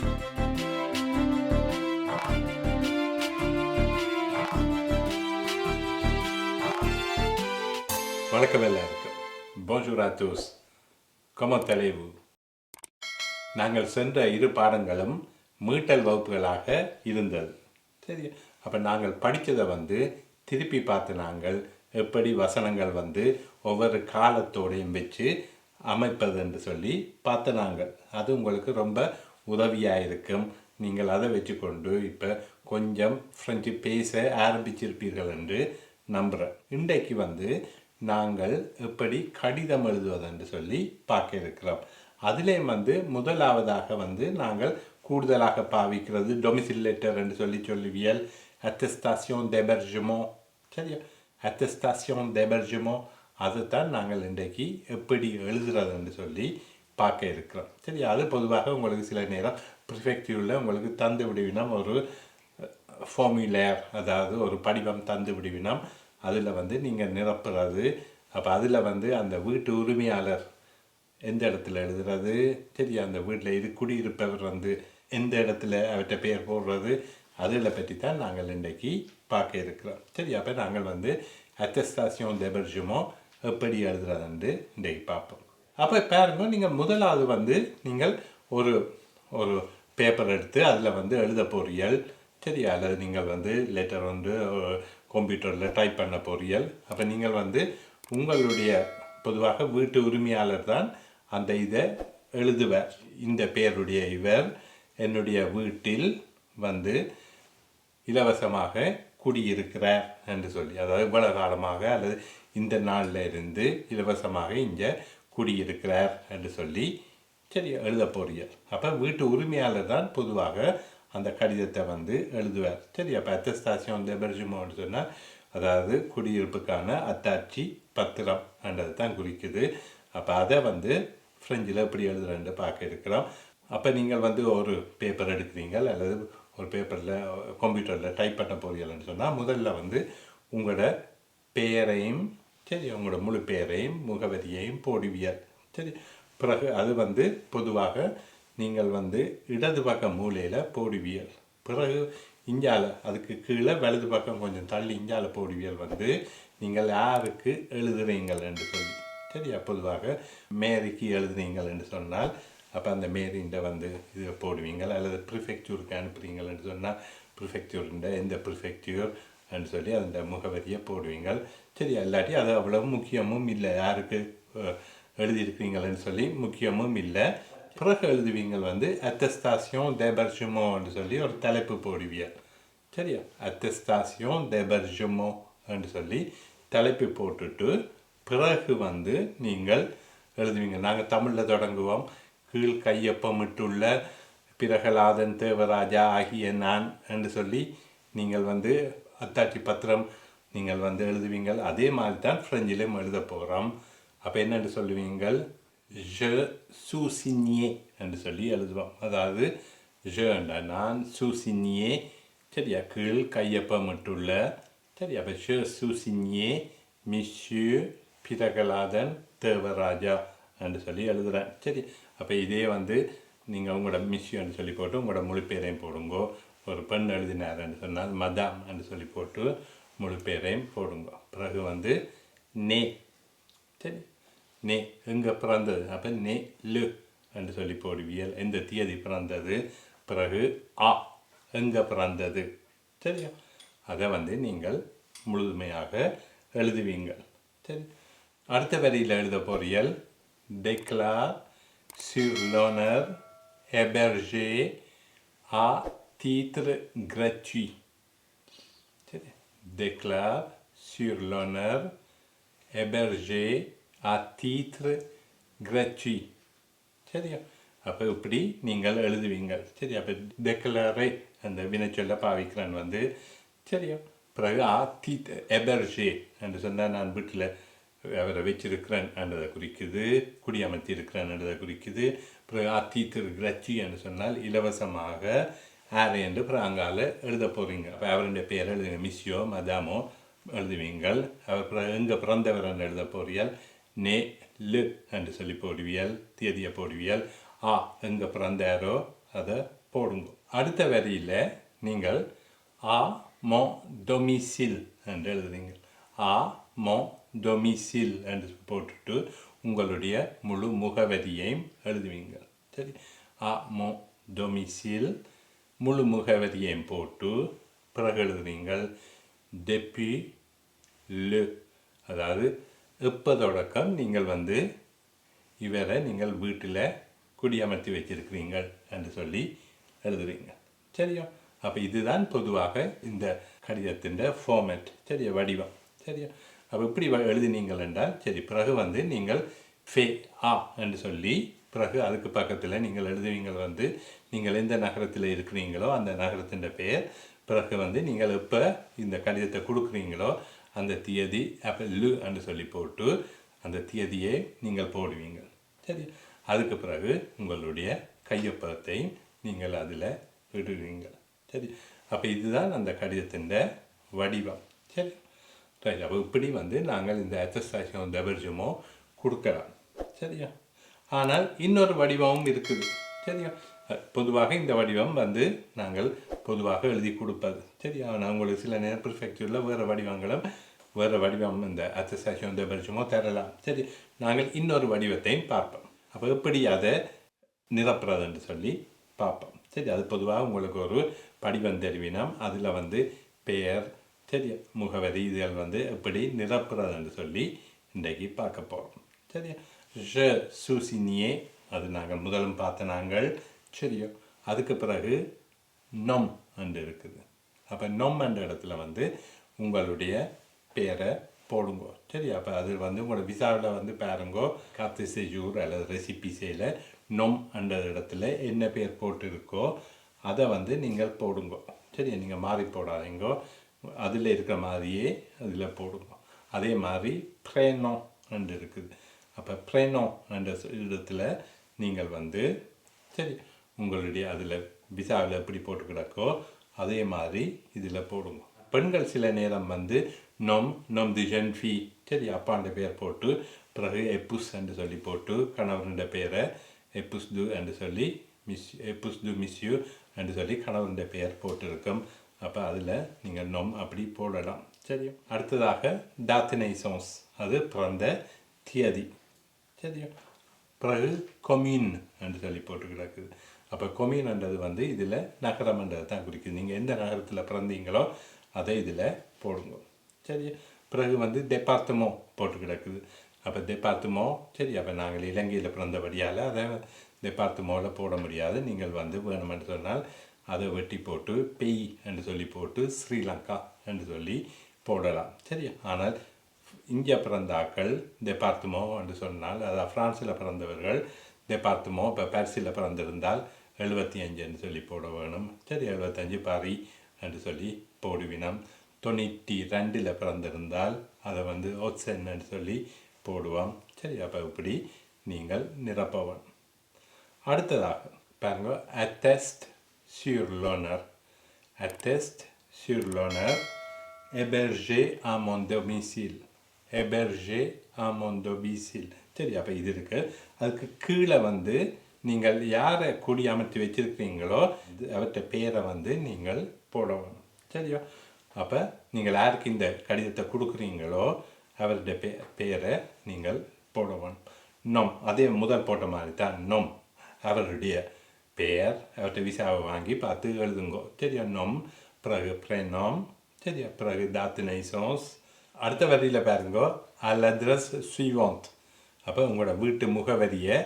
வணக்கம் எல்லாருக்கும். Bonjour à tous. Comment allez-vous? நாங்கள் சென்ற 2 பாடங்களும் மீட்டல் வகுப்புகளாக இருந்தது. சரி, அப்போ நாங்கள் படித்ததை திருப்பி பார்த்து நாங்கள் எப்படி வசனங்கள் ஒவ்வொரு காலத்தோடையும் வச்சு அமைப்பது என்று சொல்லி பார்த்து நாங்கள் அது உங்களுக்கு ரொம்ப உதவியாக இருக்கும். நீங்கள் அதை வச்சுக்கொண்டு இப்போ கொஞ்சம் ஃப்ரெஞ்சு பேச ஆரம்பிச்சிருப்பீர்கள் என்று நம்புகிறேன். இன்றைக்கு நாங்கள் எப்படி கடிதம் எழுதுவது என்று சொல்லி பார்க்க இருக்கிறோம். அதிலே முதலாவதாக நாங்கள் கூடுதலாக பாவிக்கிறது டொமிசில் லெட்டர் என்று சொல்லுவியல், அட்டஸ்டேஷன் d'hébergement. சரியா, அட்டஸ்டேஷன் d'hébergement அதுதான் நாங்கள் இன்றைக்கு எப்படி எழுதுறது என்று சொல்லி பார்க்க இருக்கிறோம். சரி, அது பொதுவாக உங்களுக்கு சில நேரம் ப்ரிஃபெக்டிவில் உங்களுக்கு தந்து விடுவினம் ஒரு ஃபார்முலேர், அதாவது ஒரு படிவம் தந்து விடுவினம். அதில் நீங்கள் நிரப்புறது. அப்போ அதில் அந்த வீட்டு உரிமையாளர் எந்த இடத்துல எழுதுறது, சரி, அந்த வீட்டில் குடியிருப்பவர் எந்த இடத்துல அவற்றை பெயர் போடுறது, அதில் பற்றி தான் நாங்கள் இன்றைக்கு பார்க்க இருக்கிறோம். சரி, அப்போ நாங்கள் அட்டஸ்டேஷன் d'hébergement எப்படி எழுதுறதுன்னு இன்றைக்கு பார்ப்போம். அப்போ பாருங்க, நீங்கள் முதலாவது நீங்கள் ஒரு ஒரு பேப்பர் எடுத்து அதில் எழுத போறீர்கள். சரி, அல்லது நீங்கள் லெட்டர் கம்ப்யூட்டரில் டைப் பண்ண போறீர்கள். அப்போ நீங்கள் உங்களுடைய பொதுவாக வீட்டு உரிமையாளர் தான் அந்த இதை எழுதுவார். இந்த பேருடைய இவர் என்னுடைய வீட்டில் இலவசமாக குடியிருக்கிறார் என்று சொல்லி, அதாவது இவ்வளவு காலமாக அல்லது இந்த நாளில் இருந்து இலவசமாக இங்கே குடியிருக்கிறார் என்று சொல்லி சரி எழுத போறீர்கள். அப்போ வீட்டு உரிமையாளர் தான் பொதுவாக அந்த கடிதத்தை எழுதுவார். சரி, அப்போ அட்டஸ்டேஷன் d'hébergement சொன்னால் அதாவது குடியிருப்புக்கான அத்தாட்சி பத்திரம் என்றது தான் குறிக்குது. அப்போ அதை ஃப்ரெஞ்சில் எப்படி எழுதுறேன்னு பார்க்க இருக்கிறோம். அப்போ நீங்கள் ஒரு பேப்பர் எடுக்கிறீங்க அல்லது ஒரு பேப்பரில் கம்ப்யூட்டரில் டைப் பண்ண போறீங்கன்னு சொன்னால் முதல்ல உங்களோட பெயரையும் சரி உங்களோட முழு பெயரையும் முகவரியையும் போடுவியல். சரி, பிறகு அது பொதுவாக நீங்கள் இடது பக்க மூலையில் போடுவியல். பிறகு இஞ்சால அதுக்கு கீழே வலது பக்கம் கொஞ்சம் தள்ளி இஞ்சால போடுவியல் நீங்கள் யாருக்கு எழுதுறீங்கள் என்று சொல்லி. சரியா, பொதுவாக மேரிக்கு எழுதுறீங்கள் என்று சொன்னால் அப்போ அந்த மேரிண்ட இதை போடுவீங்கள். அல்லது ப்ரிஃபெக்சூருக்கு அனுப்புறீங்கள் என்று சொன்னால் ப்ரிஃபெக்சூருண்ட எந்த ப்ரிஃபெக்சூர் என்று சொல்லி அந்த முகவரியை போடுவீங்கள். சரி, இல்லாட்டி அது அவ்வளவு முக்கியமும் இல்லை, யாருக்கு எழுதியிருக்கிறீங்கள்னு சொல்லி முக்கியமும் இல்லை. பிறகு எழுதுவீங்கள் அட்டஸ்டேஷன் d'hébergement என்று சொல்லி ஒரு தலைப்பு போடுவீர்கள். சரியா, அட்டஸ்டேஷன் d'hébergement என்று சொல்லி தலைப்பு போட்டுட்டு பிறகு நீங்கள் எழுதுவீங்க. நாங்கள் தமிழில் தொடங்குவோம். கீழ் கையொப்பமிட்டுள்ள பிரகலாதன் தேவராஜா ஆகிய நான் என்று சொல்லி நீங்கள் அத்தாட்சி பத்திரம் நீங்கள் எழுதுவீங்கள். அதே மாதிரி தான் ஃப்ரெஞ்சிலும் எழுத போகிறோம். அப்போ என்னென்று சொல்லுவீங்கள், je sous-signé என்று சொல்லி எழுதுவோம். அதாவது je நான், sous-signé சரியா கீழ் கையொப்பமிட்டுள்ள. சரி, அப்போ je sous-signé monsieur Prahladan Devaraja என்று சொல்லி எழுதுகிறேன். சரி, அப்போ இதே நீங்கள் உங்களோட மிஸ்யூன்னு சொல்லி போட்டு உங்களோட முழு பேரையும் போடுங்கோ. ஒரு பெண் எழுதினார்ன்னு சொன்னால் மதாம் என்று சொல்லி போட்டு முழு பேரையும் போடுங்க. பிறகு நே, சரி, நே எங்கே பிறந்தது, அப்போ நே லு என்று சொல்லி போடுவியல், எந்த தேதி பிறந்தது. பிறகு ஆ எங்கே பிறந்தது. சரியா, அதை நீங்கள் முழுமையாக எழுதுவீங்கள். சரி, அடுத்த வரியில் எழுத போறியல் déclare sur l'honneur hébergé à titre gratuit. சரி, déclare sur l'honneur hébergé à titre gratuit. சரியா, அப்போ இப்படி நீங்கள் எழுதுவீங்க. சரி, அப்போ டெக்ளரை அந்த வினைச்சொல்ல பாவிக்கிறேன் சரியா. பிறகு ஆ titre hébergé என்று சொன்னால் நான் வீட்டில் அவரை வச்சிருக்கிறேன் என்றதை குறிக்குது, குடியமர்த்தி இருக்கிறேன் என்றதை குறிக்குது. பிறகு ஆ titre gratuit என்று சொன்னால் இலவசமாக ஆரை என்று பிறகு அங்கால எழுத போகிறீங்க. அப்போ அவருடைய பெயர் எழுதுங்க, மிஸ்ஸியோ மதாமோ எழுதுவீங்கள். அவர் பிறகு எங்கே பிறந்தவர் என்று எழுத போறியல், நே லு என்று சொல்லி போடுவியல், தேதியை போடுவியல். ஆ எங்கே பிறந்தாரோ அதை போடுங்க. அடுத்த வரியில் நீங்கள் ஆ மோ டொமிசில் என்று எழுதுறீங்க. ஆ மோ டொமிசில் என்று போட்டுட்டு உங்களுடைய முழு முகவரியையும் எழுதுவீங்க. சரி, ஆ மோ டொமிசில் முழு முகவரியையும் போட்டு பிறகு எழுதுவீங்கள் டெபி லு, அதாவது எப்போ தொடக்கம் நீங்கள் வந்து இவரை நீங்கள் வீட்டில் குடியமர்த்தி வச்சிருக்கிறீங்கள் என்று சொல்லி எழுதுவீங்க. சரியா? அப்போ இதுதான் பொதுவாக இந்த கடிதத்தின் ஃபார்மேட். சரியா? வடிவம். சரியா? அப்போ இப்படி எழுதினீங்கள் என்றால் சரி, பிறகு வந்து நீங்கள் ஃபே ஆ என்று சொல்லி பிறகு அதுக்கு பக்கத்தில் நீங்கள் எழுதுவீங்கள் வந்து நீங்கள் எந்த நகரத்தில் இருக்கிறீங்களோ அந்த நகரத்தின் பெயர், பிறகு வந்து நீங்கள் எப்போ இந்த கடிதத்தை கொடுக்குறீங்களோ அந்த தேதி அப்போ லு என்று சொல்லி போட்டு அந்த தேதியை நீங்கள் போடுவீங்க. சரி, அதுக்கு பிறகு உங்களுடைய கையொப்பத்தை நீங்கள் அதில் விடுவீங்க. சரி, அப்போ இதுதான் அந்த கடிதத்தின் வடிவம். சரி ரைட். அப்போ இப்படி வந்து நாங்கள் இந்த அட்டஸ்டேஷன் டெபர்ஜுமோ கொடுக்கலாம். சரியா? ஆனால் இன்னொரு வடிவமும் இருக்குது. சரியா? பொதுவாக இந்த வடிவம் வந்து நாங்கள் பொதுவாக எழுதி கொடுப்பது. சரியா? நான் உங்களுக்கு சில நேரம் ப்ரிஃபெக்சரில் வேறு வடிவங்களும் வேறு வடிவம் இந்த அட்டஸ்டேஷன் டெபர்ஜுமோ தரலாம். சரி, நாங்கள் இன்னொரு வடிவத்தையும் பார்ப்போம். அப்போ எப்படி அதை நிரப்புறதுன்னு சொல்லி பார்ப்போம். சரி, அது பொதுவாக உங்களுக்கு ஒரு படிவம் தெரிவினம், அதில் வந்து பெயர், சரியா, முகவரி, இதுகள் வந்து எப்படி நிரப்புறதுன்னு சொல்லி இன்றைக்கு பார்க்க போகிறோம். சரியா? je sous signé, அது நாங்கள் முதலும் பார்த்த நாங்கள். சரியோ? அதுக்கு பிறகு நொம் என்று இருக்குது. அப்போ நொம் என்ற இடத்துல வந்து உங்களுடைய பேரை போடுங்கோ. சரி, அப்போ அது வந்து உங்களோட விசாவில் வந்து பாருங்கோ, காத்து செஜூர் அல்லது ரெசிபிஸையில் நொம் என்ற இடத்துல என்ன பேர் போட்டு இருக்கோ அதை வந்து நீங்கள் போடுங்கோ. சரியா? நீங்கள் மாறி போடாதீங்கோ, அதில் இருக்கிற மாதிரியே அதில் போடுங்க. அதே மாதிரி ப்ரேனோ என்று இருக்குது. அப்போ ப்ரேனோ என்ற இடத்துல நீங்கள் வந்து சரி உங்களுடைய அதில் விசாவில் எப்படி போட்டு கிடக்கோ அதே மாதிரி இதில் போடுங்க. பெண்கள் சில நேரம் வந்து நொம் தி ஜென்ஃபி, சரி, அப்பாண்ட பேர் போட்டு பிறகு எப்புஸ் என்று சொல்லி போட்டு கணவனுடைய பேரை எப்புஸ் து என்று சொல்லி எப்புஸ் து மிஸ்யூ என்று சொல்லி கணவனுடைய பெயர் போட்டிருக்கும். அப்போ அதில் நீங்கள் நொம் அப்படி போடலாம். சரியா? அடுத்ததாக டாத்தினைசோன்ஸ், அது பிறந்த தியதி. சரியா? பிறகு கொமீன் என்று சொல்லி போட்டு கிடக்குது. அப்போ கொமீன்ன்றது வந்து இதில் நகரம்ன்றது தான் குறிக்குது. நீங்கள் எந்த நகரத்தில் பிறந்தீங்களோ அதை இதில் போடுங்க. சரியா? பிறகு வந்து டெபார்ட்மோ போட்டு கிடக்குது. அப்போ டெபார்ட்மோ, சரி, அப்போ நாங்கள் இலங்கையில் பிறந்தபடியால் அதை டெபார்ட்மோவில் போட முடியாது. நீங்கள் வந்து வேணுமென்று சொன்னால் அதை வெட்டி போட்டு பெய் என்று சொல்லி போட்டு ஸ்ரீலங்கா என்று சொல்லி போடலாம். சரியா? ஆனால் இங்கே பிறந்த ஆக்கள் டெபார்ட்மோ என்று சொன்னால், அதாவது ஃப்ரான்ஸில் பிறந்தவர்கள் டெபார்ட்மோ, இப்போ பாரிஸில் பிறந்திருந்தால் 75 என்று சொல்லி போட வேணும். சரி, 75 பாரி என்று சொல்லி போடுவினம். 92 பிறந்திருந்தால் அதை வந்து ஓட்சன் என்று சொல்லி போடுவோம். சரி, அப்போ இப்படி நீங்கள் நிரப்பவன். அடுத்ததாக பாருங்க, atteste sur l'honneur. Atteste sur l'honneur, hébergé à mon domicile. Hébergé à mon domicile. சரி, அப்போ இது இருக்குது. அதுக்கு கீழே வந்து நீங்கள் யாரை குடி அமர்த்தி வச்சுருக்கீங்களோ அவற்றை பேரை வந்து நீங்கள் போடணும். சரியா? அப்போ நீங்கள் யாருக்கு இந்த கடிதத்தை கொடுக்குறீங்களோ அவருடைய பேரை நீங்கள் போடணும். நொம், அதே முதல் போட்ட மாதிரி தான் நொம், அவருடைய பெயர், அவர்கிட்ட விசாவை வாங்கி பார்த்து எழுதுங்கோ. சரியா? நொம், பிறகு ப்ரெனோம், சரியா, பிறகு டாத்தினைசோன்ஸ். அடுத்த வரியில் பாருங்கோ, à l'adresse suivante. அப்போ உங்களோட வீட்டு முகவரியை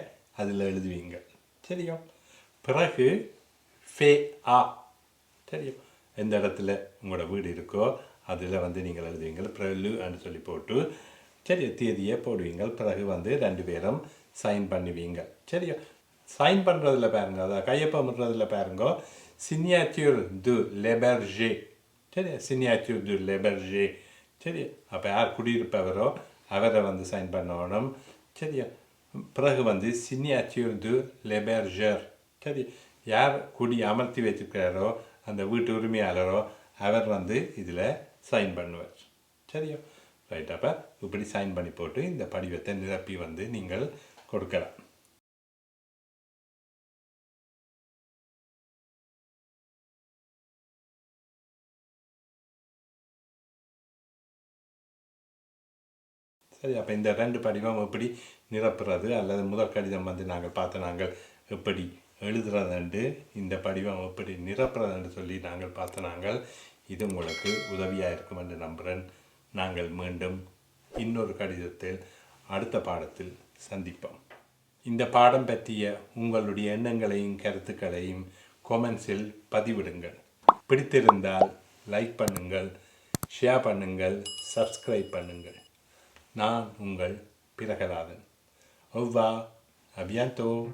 அதில் எழுதுவீங்க. சரியா? பிறகு ஃபே ஆ, சரியா, எந்த இடத்துல உங்களோட வீடு இருக்கோ அதில் வந்து நீங்கள் எழுதுவீங்க. பிறகு என்று சொல்லி போட்டு சரி தேதியை போடுவீங்க. பிறகு வந்து 2 பேரும் சைன் பண்ணுவீங்க. சரியா? சைன் பண்ணுறதுல பாருங்க, அதாவது கையொப்பமிடுறதுல பாருங்க, சிக்னேச்சர் டு லெபர்ஜே. சரியா? சிக்னேச்சர் டு லெபர்ஜே. சரியா? அப்போ யார் குடியிருப்பவரோ அவரை வந்து சைன் பண்ணணும். சரியா? பிறகு வந்து சிக்னேச்சர் டு லெபர்ஜர். சரி, யார் குடி அமர்த்தி வச்சுருக்கிறாரோ அந்த வீட்டு உரிமையாளரோ அவர் வந்து இதில் சைன் பண்ணுவார். சரியா? ரைட். அப்போ இப்படி சைன் பண்ணி போட்டு இந்த படிவத்தை நிரப்பி வந்து நீங்கள் கொடுக்கலாம். சரி, அப்போ இந்த 2 படிவம் எப்படி நிரப்புறது அல்லது முதல் கடிதம் வந்து நாங்கள் எப்படி எழுதுறதுண்டு, இந்த படிவம் எப்படி நிரப்புறதுன்னு சொல்லி நாங்கள் இது உங்களுக்கு உதவியாக இருக்கும் என்று நம்புகிறேன். நாங்கள் மீண்டும் இன்னொரு கடிதத்தில் அடுத்த பாடத்தில் சந்திப்போம். இந்த பாடம் பற்றிய உங்களுடைய எண்ணங்களையும் கருத்துக்களையும் கொமெண்ட்ஸில் பதிவிடுங்கள். பிடித்திருந்தால் லைக் பண்ணுங்கள், ஷேர் பண்ணுங்கள், சப்ஸ்கிரைப் பண்ணுங்கள். நான் உங்கள் பிரகலாதன். Au revoir, à bientôt.